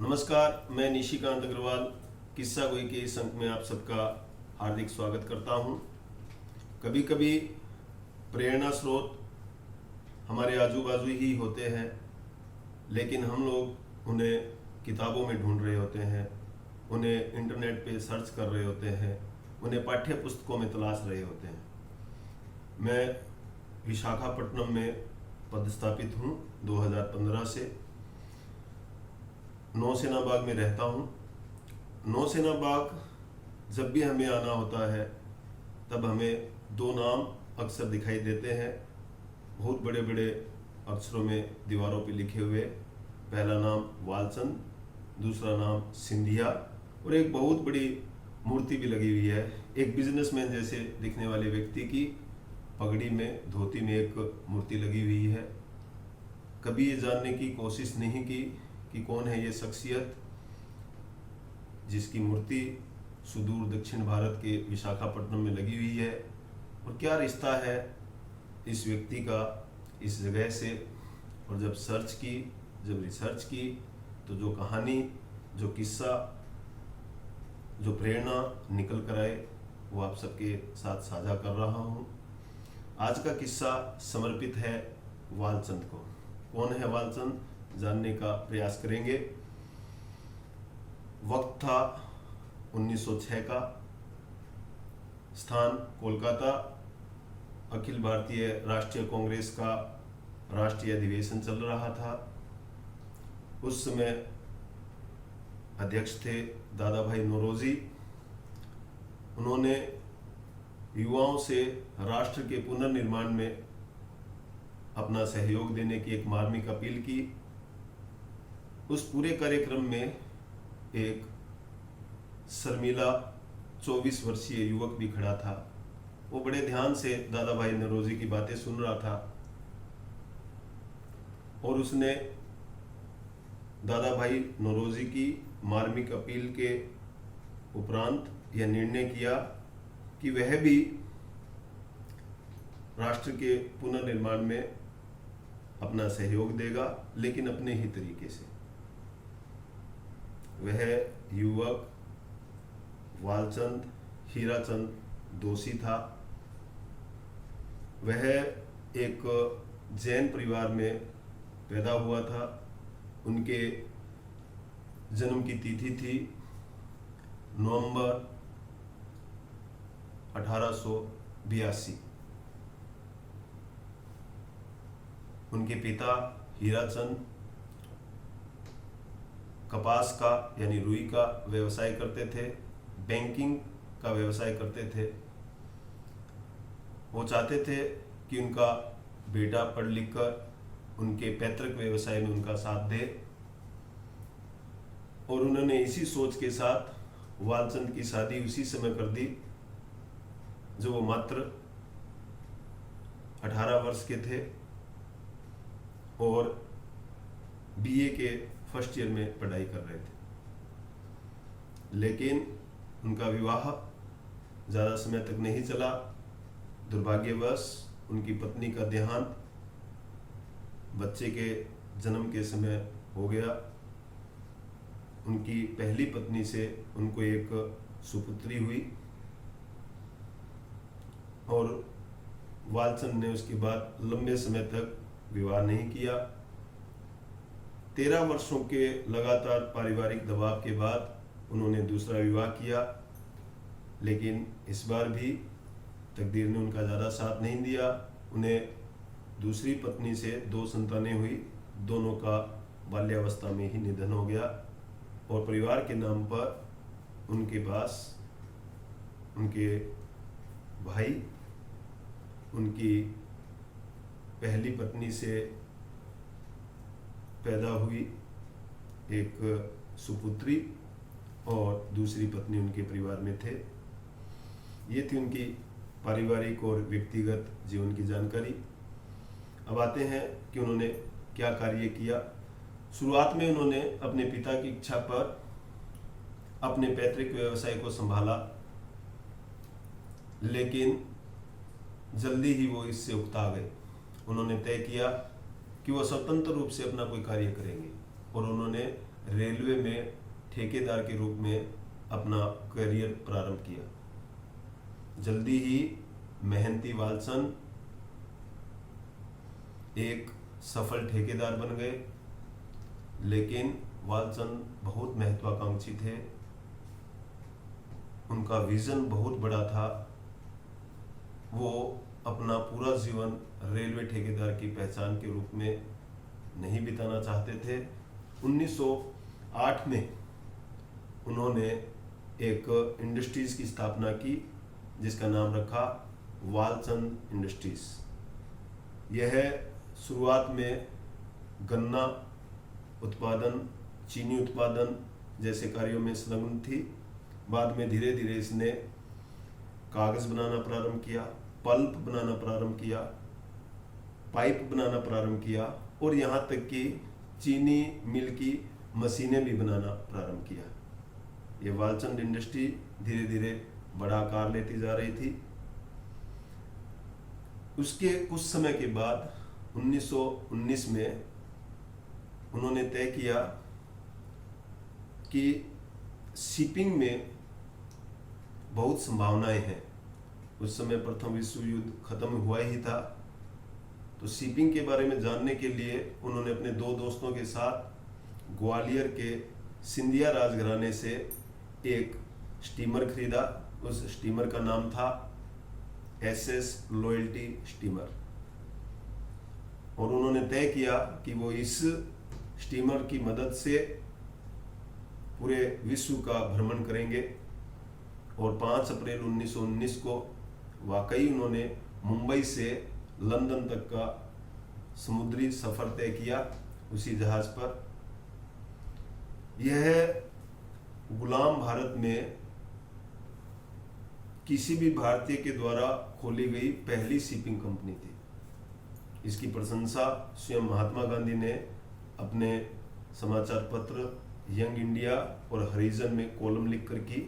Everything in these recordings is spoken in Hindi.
नमस्कार, मैं निशिकांत अग्रवाल किस्सा गोई के इस अंक में आप सबका हार्दिक स्वागत करता हूं। कभी कभी प्रेरणा स्रोत हमारे आजू बाजू ही होते हैं, लेकिन हम लोग उन्हें किताबों में ढूंढ रहे होते हैं, उन्हें इंटरनेट पे सर्च कर रहे होते हैं, उन्हें पाठ्य पुस्तकों में तलाश रहे होते हैं। मैं विशाखापट्टनम में पदस्थापित हूँ 2015 से। नौसेना बाग में रहता हूँ। नौसेना बाग जब भी हमें आना होता है तब हमें दो नाम अक्सर दिखाई देते हैं, बहुत बड़े बड़े अक्षरों में दीवारों पे लिखे हुए। पहला नाम वालचंद, दूसरा नाम सिंधिया, और एक बहुत बड़ी मूर्ति भी लगी हुई है। एक बिजनेसमैन जैसे दिखने वाले व्यक्ति की पगड़ी में, धोती में एक मूर्ति लगी हुई है। कभी ये जानने की कोशिश नहीं की कि कौन है ये शख्सियत जिसकी मूर्ति सुदूर दक्षिण भारत के विशाखापट्टनम में लगी हुई है, और क्या रिश्ता है इस व्यक्ति का इस जगह से। और जब रिसर्च की तो जो कहानी, जो किस्सा, जो प्रेरणा निकल कर आए वो आप सबके साथ साझा कर रहा हूँ। आज का किस्सा समर्पित है वालचंद को। कौन है वालचंद, जानने का प्रयास करेंगे। वक्त था 1906 का, स्थान कोलकाता। अखिल भारतीय राष्ट्रीय कांग्रेस का राष्ट्रीय अधिवेशन चल रहा था। उस समय अध्यक्ष थे दादा भाई नौरोजी। उन्होंने युवाओं से राष्ट्र के पुनर्निर्माण में अपना सहयोग देने की एक मार्मिक अपील की। उस पूरे कार्यक्रम में एक शर्मीला 24 वर्षीय युवक भी खड़ा था। वो बड़े ध्यान से दादा भाई नौरोजी की बातें सुन रहा था, और उसने दादा भाई नौरोजी की मार्मिक अपील के उपरांत यह निर्णय किया कि वह भी राष्ट्र के पुनर्निर्माण में अपना सहयोग देगा, लेकिन अपने ही तरीके से। वह युवक वालचंद हीराचंद दोषी था। वह एक जैन परिवार में पैदा हुआ था। उनके जन्म की तिथि थी नवंबर 1882। उनके पिता हीराचंद कपास का यानी रुई का व्यवसाय करते थे, बैंकिंग का व्यवसाय करते थे। वो चाहते थे कि उनका बेटा पढ़ लिख कर उनके पैतृक व्यवसाय में उनका साथ दे, और उन्होंने इसी सोच के साथ वालचंद की शादी उसी समय कर दी जो वो मात्र 18 वर्ष के थे और बीए के फर्स्ट ईयर में पढ़ाई कर रहे थे। लेकिन उनका विवाह ज़्यादा समय तक नहीं चला। दुर्भाग्यवश उनकी पत्नी का देहांत बच्चे के जन्म के समय हो गया। उनकी पहली पत्नी से उनको एक सुपुत्री हुई, और वालचंद ने उसके बाद लंबे समय तक विवाह नहीं किया। 13 वर्षों के लगातार पारिवारिक दबाव के बाद उन्होंने दूसरा विवाह किया, लेकिन इस बार भी तकदीर ने उनका ज़्यादा साथ नहीं दिया। उन्हें दूसरी पत्नी से 2 संतानें हुई। दोनों का बाल्यावस्था में ही निधन हो गया, और परिवार के नाम पर उनके पास उनके भाई, उनकी पहली पत्नी से पैदा हुई एक सुपुत्री, और दूसरी पत्नी उनके परिवार में थे। ये थी उनकी पारिवारिक और व्यक्तिगत जीवन की जानकारी। अब आते हैं कि उन्होंने क्या कार्य किया। शुरुआत में उन्होंने अपने पिता की इच्छा पर अपने पैतृक व्यवसाय को संभाला, लेकिन जल्दी ही वो इससे उकता गए। उन्होंने तय किया कि वो स्वतंत्र रूप से अपना कोई कार्य करेंगे, और उन्होंने रेलवे में ठेकेदार के रूप में अपना करियर प्रारंभ किया। जल्दी ही मेहनती वालचंद एक सफल ठेकेदार बन गए, लेकिन वालचंद बहुत महत्वाकांक्षी थे। उनका विजन बहुत बड़ा था। वो अपना पूरा जीवन रेलवे ठेकेदार की पहचान के रूप में नहीं बिताना चाहते थे। 1908 में उन्होंने एक इंडस्ट्रीज की स्थापना की जिसका नाम रखा वालचंद इंडस्ट्रीज। यह शुरुआत में गन्ना उत्पादन, चीनी उत्पादन जैसे कार्यों में संलग्न थी। बाद में धीरे धीरे इसने कागज बनाना प्रारंभ किया, पल्प बनाना प्रारंभ किया, पाइप बनाना प्रारंभ किया और यहाँ तक कि चीनी मिल की मशीनें भी बनाना प्रारंभ किया। ये वालचंद इंडस्ट्री धीरे धीरे बड़ा आकार लेती जा रही थी। उसके कुछ समय के बाद 1919 में उन्होंने तय किया कि शिपिंग में बहुत संभावनाएं हैं। उस समय प्रथम विश्व युद्ध खत्म हुआ ही था, तो शिपिंग के बारे में जानने के लिए उन्होंने अपने दो दोस्तों के साथ ग्वालियर के सिंधिया राजघराने से एक स्टीमर खरीदा। उस स्टीमर का नाम था SS लॉयल्टी स्टीमर, और उन्होंने तय किया कि वो इस स्टीमर की मदद से पूरे विश्व का भ्रमण करेंगे। और 5 अप्रैल 1919 को वाकई उन्होंने मुंबई से लंदन तक का समुद्री सफर तय किया उसी जहाज पर। यह गुलाम भारत में किसी भी भारतीय के द्वारा खोली गई पहली शिपिंग कंपनी थी। इसकी प्रशंसा स्वयं महात्मा गांधी ने अपने समाचार पत्र यंग इंडिया और हरिजन में कॉलम लिखकर की।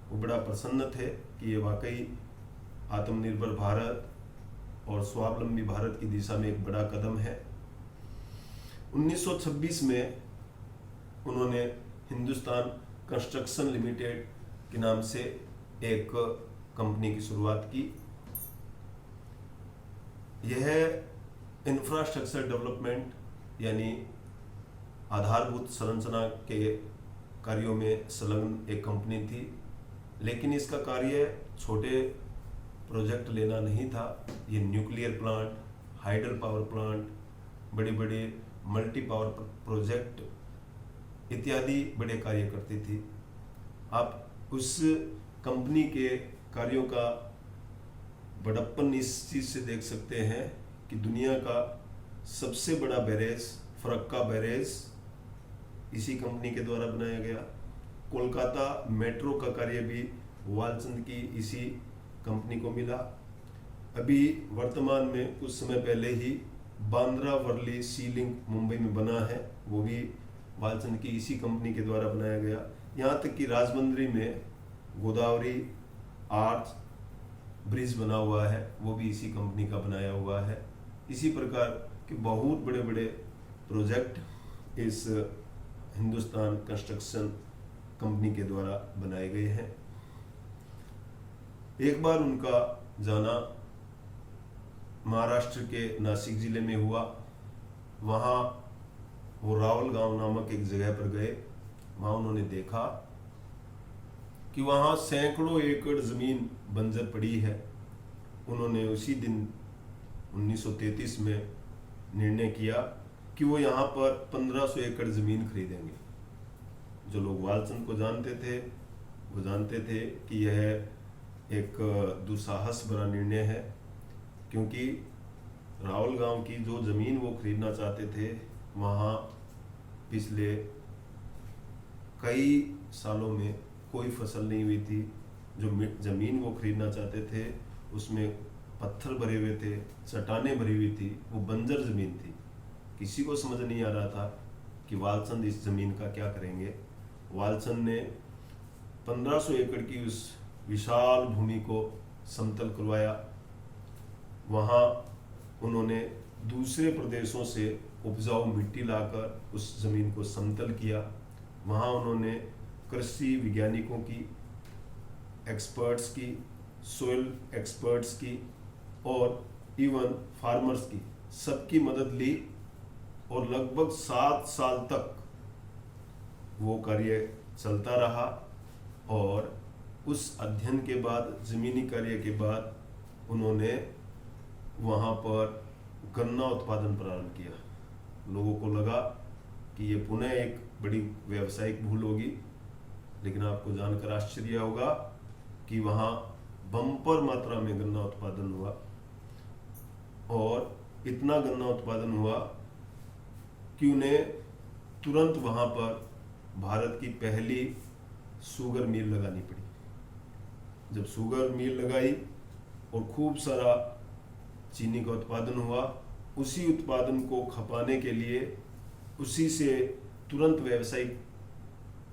वो बड़ा प्रसन्न थे कि ये वाकई आत्मनिर्भर भारत और स्वावलंबी भारत की दिशा में एक बड़ा कदम है। 1926 में उन्होंने हिंदुस्तान कंस्ट्रक्शन लिमिटेड के नाम से एक कंपनी की शुरुआत की। यह इंफ्रास्ट्रक्चर डेवलपमेंट यानी आधारभूत संरचना के कार्यों में संलग्न एक कंपनी थी, लेकिन इसका कार्य छोटे प्रोजेक्ट लेना नहीं था। ये nuclear plant, hydel power plant, बड़े बड़े मल्टी पावर प्रोजेक्ट इत्यादि बड़े कार्य करती थी। आप उस कंपनी के कार्यों का बड़प्पन इस चीज़ से देख सकते हैं कि दुनिया का सबसे बड़ा बैरेज फरक्का बैरेज इसी कंपनी के द्वारा बनाया गया। कोलकाता मेट्रो का कार्य भी वालचंद की इसी कंपनी को मिला। अभी वर्तमान में कुछ समय पहले ही बांद्रा वर्ली सी लिंक मुंबई में बना है, वो भी वालचंद की इसी कंपनी के द्वारा बनाया गया। यहाँ तक कि राजमंद्री में गोदावरी आर्च ब्रिज बना हुआ है, वो भी इसी कंपनी का बनाया हुआ है। इसी प्रकार के बहुत बड़े बड़े प्रोजेक्ट इस हिंदुस्तान कंस्ट्रक्शन कंपनी के द्वारा बनाए गए हैं। एक बार उनका जाना महाराष्ट्र के नासिक जिले में हुआ। वहाँ वो रावल गांव नामक एक जगह पर गए। वहाँ उन्होंने देखा कि वहाँ सैकड़ों एकड़ जमीन बंजर पड़ी है। उन्होंने उसी दिन 1933 में निर्णय किया कि वो यहाँ पर 1500 एकड़ जमीन खरीदेंगे। जो लोग वालचंद को जानते थे वो जानते थे कि यह एक दुस्साहस भरा निर्णय है, क्योंकि रावल गांव की जो जमीन वो खरीदना चाहते थे वहाँ पिछले कई सालों में कोई फसल नहीं हुई थी। जो जमीन वो खरीदना चाहते थे उसमें पत्थर भरे हुए थे, चट्टानें भरी हुई थी, वो बंजर जमीन थी। किसी को समझ नहीं आ रहा था कि वालचंद इस जमीन का क्या करेंगे। वालचंद ने 1500 एकड़ की उस विशाल भूमि को समतल करवाया। वहाँ उन्होंने दूसरे प्रदेशों से उपजाऊ मिट्टी लाकर उस ज़मीन को समतल किया। वहाँ उन्होंने कृषि वैज्ञानिकों की, एक्सपर्ट्स की, सोइल एक्सपर्ट्स की और इवन फार्मर्स की सबकी मदद ली और लगभग 7 साल तक वो कार्य चलता रहा। और उस अध्ययन के बाद, ज़मीनी कार्य के बाद, उन्होंने वहाँ पर गन्ना उत्पादन प्रारंभ किया। लोगों को लगा कि ये पुनः एक बड़ी व्यावसायिक भूल होगी, लेकिन आपको जानकर आश्चर्य होगा कि वहाँ बम्पर मात्रा में गन्ना उत्पादन हुआ। और इतना गन्ना उत्पादन हुआ कि उन्हें तुरंत वहाँ पर भारत की पहली शुगर मिल लगानी पड़ी। जब शुगर मिल लगाई और खूब सारा चीनी का उत्पादन हुआ, उसी उत्पादन को खपाने के लिए, उसी से तुरंत व्यावसायिक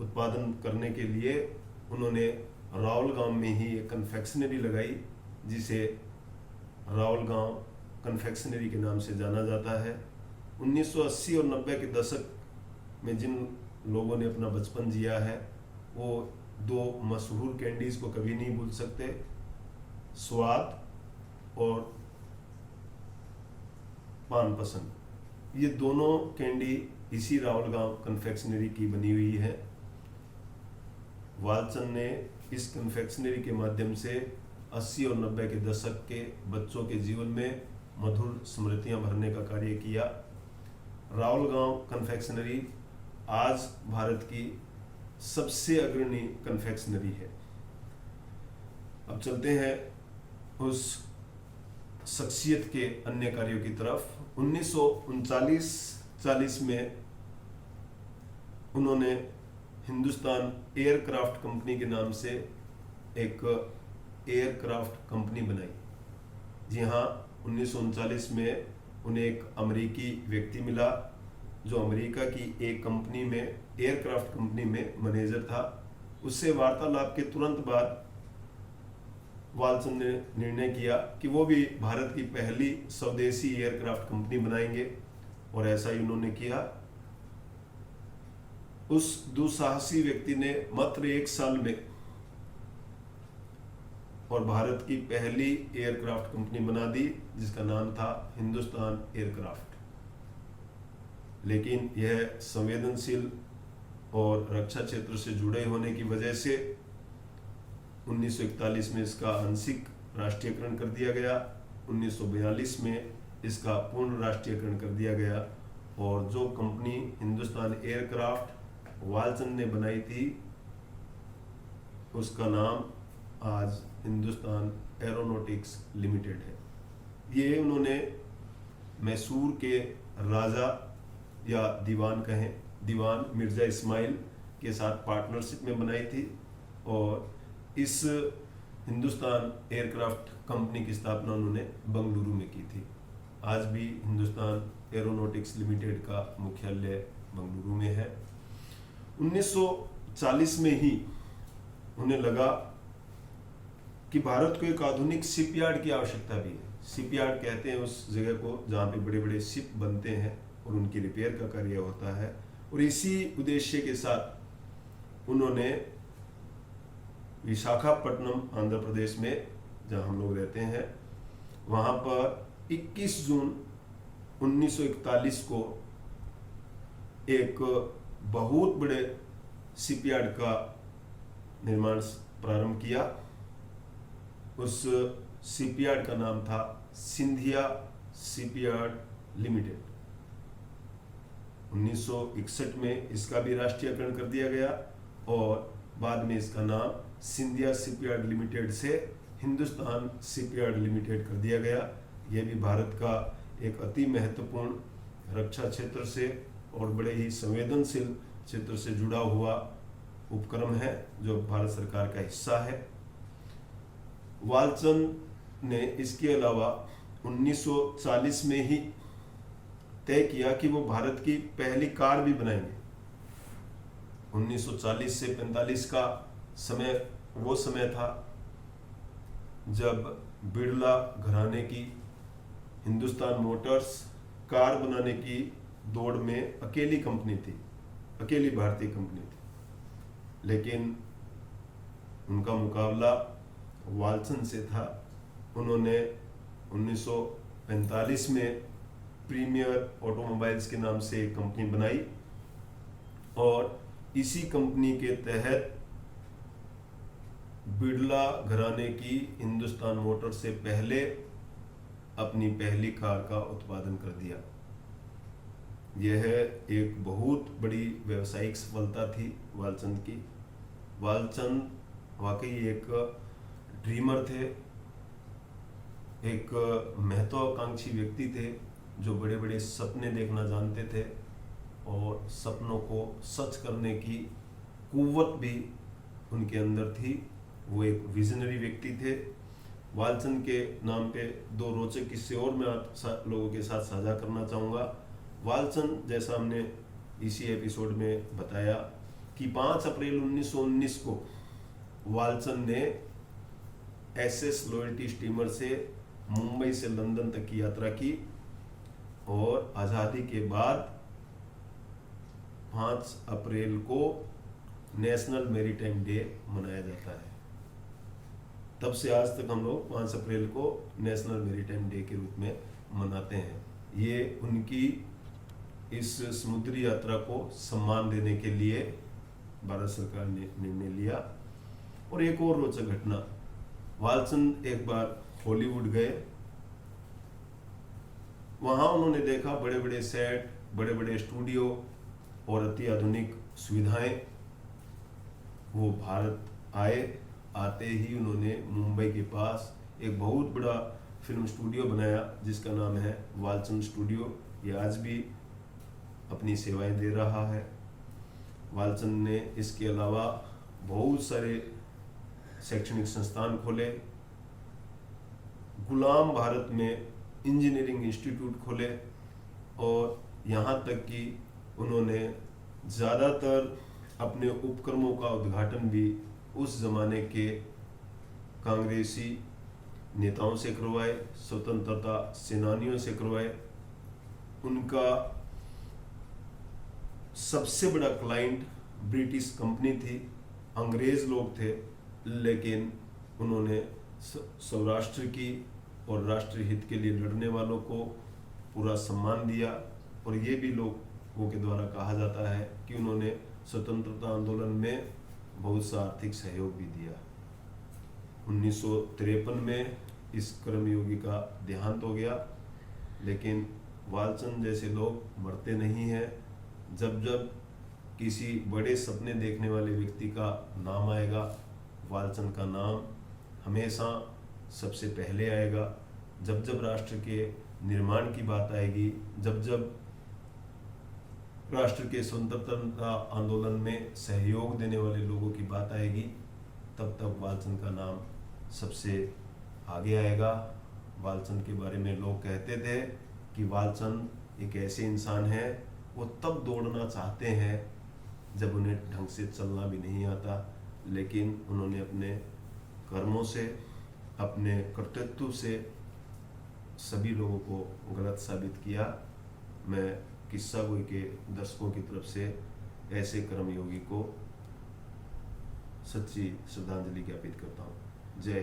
उत्पादन करने के लिए उन्होंने रावलगांव में ही एक कन्फेक्शनरी लगाई, जिसे रावलगांव कन्फेक्शनरी के नाम से जाना जाता है। 1980 और 90 के दशक में जिन लोगों ने अपना बचपन जिया है, वो 2 मशहूर कैंडीज़ को कभी नहीं भूल सकते, स्वाद और पान पसंद। ये दोनों कैंडी इसी रावलगांव कन्फेक्शनरी की बनी हुई है। वालचंद ने इस कन्फेक्शनरी के माध्यम से 80 और 90 के दशक के बच्चों के जीवन में मधुर स्मृतियां भरने का कार्य किया। रावलगांव कन्फेक्शनरी आज भारत की सबसे अग्रणी कन्फेक्शनरी है। अब चलते हैं उस शख्सियत के अन्य कार्यों की तरफ। 1939-40 में उन्होंने हिंदुस्तान एयरक्राफ्ट कंपनी के नाम से एक एयरक्राफ्ट कंपनी बनाई। जी हाँ, 1939 में उन्हें एक अमेरिकी व्यक्ति मिला जो अमेरिका की एक कंपनी में, एयरक्राफ्ट कंपनी में मैनेजर था। उससे वार्तालाप के तुरंत बाद वालचंद ने निर्णय किया कि वो भी भारत की पहली स्वदेशी एयरक्राफ्ट कंपनी बनाएंगे, और ऐसा ही उन्होंने किया। उस दुस्साहसी व्यक्ति ने मात्र 1 साल में और भारत की पहली एयरक्राफ्ट कंपनी बना दी, जिसका नाम था हिंदुस्तान एयरक्राफ्ट। लेकिन यह संवेदनशील और रक्षा क्षेत्र से जुड़े होने की वजह से 1941 में इसका आंशिक राष्ट्रीयकरण कर दिया गया, 1942 में इसका पूर्ण राष्ट्रीयकरण कर दिया गया, और जो कंपनी हिंदुस्तान एयरक्राफ्ट वालचंद ने बनाई थी, उसका नाम आज हिंदुस्तान एरोनॉटिक्स लिमिटेड है। ये उन्होंने मैसूर के राजा या दीवान कहें, दीवान मिर्जा इस्माइल के साथ पार्टनरशिप में बनाई थी, और इस हिंदुस्तान एयरक्राफ्ट कंपनी की स्थापना उन्होंने बंगलुरु में की थी। आज भी हिंदुस्तान एरोनॉटिक्स लिमिटेड का मुख्यालय बंगलुरु में है। 1940 में ही उन्हें लगा कि भारत को एक आधुनिक शिपयार्ड की आवश्यकता भी है। शिपयार्ड कहते हैं उस जगह को जहाँ पे बड़े बड़े शिप बनते हैं और उनकी रिपेयर का कार्य होता है। और इसी उद्देश्य के साथ उन्होंने विशाखापट्टनम आंध्र प्रदेश में, जहाँ हम लोग रहते हैं, वहाँ पर 21 जून 1941 को एक बहुत बड़े शिपयार्ड का निर्माण प्रारंभ किया। उस शिपयार्ड का नाम था सिंधिया शिपयार्ड लिमिटेड। 1961 में इसका भी राष्ट्रीयकरण कर दिया गया और बाद में इसका नाम सिंधिया शिपयार्ड लिमिटेड से हिंदुस्तान शिपयार्ड लिमिटेड कर दिया गया। यह भी भारत का एक अति महत्वपूर्ण रक्षा क्षेत्र से और बड़े ही संवेदनशील क्षेत्र से जुड़ा हुआ उपक्रम है जो भारत सरकार का हिस्सा है। वालचंद ने इसके अलावा 1940 में ही तय किया कि वो भारत की पहली कार भी बनाएंगे। 1940 से 45 का समय वो समय था जब बिड़ला घराने की हिंदुस्तान मोटर्स कार बनाने की दौड़ में अकेली कंपनी थी, अकेली भारतीय कंपनी थी, लेकिन उनका मुकाबला वालसन से था। उन्होंने 1945 में प्रीमियर ऑटोमोबाइल्स के नाम से एक कंपनी बनाई और इसी कंपनी के तहत बिड़ला घराने की हिंदुस्तान मोटर से पहले अपनी पहली कार का उत्पादन कर दिया। यह एक बहुत बड़ी व्यावसायिक सफलता थी वालचंद की। वालचंद वाकई एक ड्रीमर थे, एक महत्वाकांक्षी व्यक्ति थे जो बड़े बड़े सपने देखना जानते थे और सपनों को सच करने की कुव्वत भी उनके अंदर थी। वो एक विजनरी व्यक्ति थे। वालचंद के नाम पे दो रोचक किस्से और मैं आप लोगों के साथ साझा करना चाहूँगा। वालचंद, जैसा हमने इसी एपिसोड में बताया कि 5 अप्रैल 1919 को वालचंद ने एसएस लॉयल्टी स्टीमर से मुंबई से लंदन तक की यात्रा की और आज़ादी के बाद 5 अप्रैल को नेशनल मैरीटाइम डे मनाया जाता है। तब से आज तक हम लोग 5 अप्रैल को नेशनल मैरीटाइम डे के रूप में मनाते हैं। ये उनकी इस समुद्री यात्रा को सम्मान देने के लिए भारत सरकार ने निर्णय लिया। और एक और रोचक घटना, वालचंद एक बार हॉलीवुड गए। वहाँ उन्होंने देखा बड़े बड़े सेट, बड़े बड़े स्टूडियो और अति आधुनिक सुविधाएं। वो भारत आए, आते ही उन्होंने मुंबई के पास एक बहुत बड़ा फिल्म स्टूडियो बनाया जिसका नाम है वालचंद स्टूडियो। ये आज भी अपनी सेवाएं दे रहा है। वालचंद ने इसके अलावा बहुत सारे शैक्षणिक संस्थान खोले, गुलाम भारत में इंजीनियरिंग इंस्टीट्यूट खोले और यहाँ तक कि उन्होंने ज़्यादातर अपने उपक्रमों का उद्घाटन भी उस ज़माने के कांग्रेसी नेताओं से करवाए, स्वतंत्रता सेनानियों से करवाए। उनका सबसे बड़ा क्लाइंट ब्रिटिश कंपनी थी, अंग्रेज लोग थे, लेकिन उन्होंने सौराष्ट्र की और राष्ट्रीय हित के लिए लड़ने वालों को पूरा सम्मान दिया। और ये भी लोगों के द्वारा कहा जाता है कि उन्होंने स्वतंत्रता आंदोलन में बहुत सा आर्थिक सहयोग भी दिया। 1953 में इस कर्मयोगी का देहांत हो गया, लेकिन वालचंद जैसे लोग मरते नहीं हैं। जब जब किसी बड़े सपने देखने वाले व्यक्ति का नाम आएगा, वालचंद का नाम हमेशा सबसे पहले आएगा। जब जब राष्ट्र के निर्माण की बात आएगी, जब जब राष्ट्र के स्वतंत्रता आंदोलन में सहयोग देने वाले लोगों की बात आएगी, तब तब वालचंद का नाम सबसे आगे आएगा। वालचंद के बारे में लोग कहते थे कि वालचंद एक ऐसे इंसान हैं, वो तब दौड़ना चाहते हैं जब उन्हें ढंग से चलना भी नहीं आता, लेकिन उन्होंने अपने कर्मों से, अपने कर्तृत्व से सभी लोगों को गलत साबित किया। मैं किस्सा गोई के दर्शकों की तरफ से ऐसे कर्मयोगी को सच्ची श्रद्धांजलि ज्ञापित करता हूँ। जय हिंद।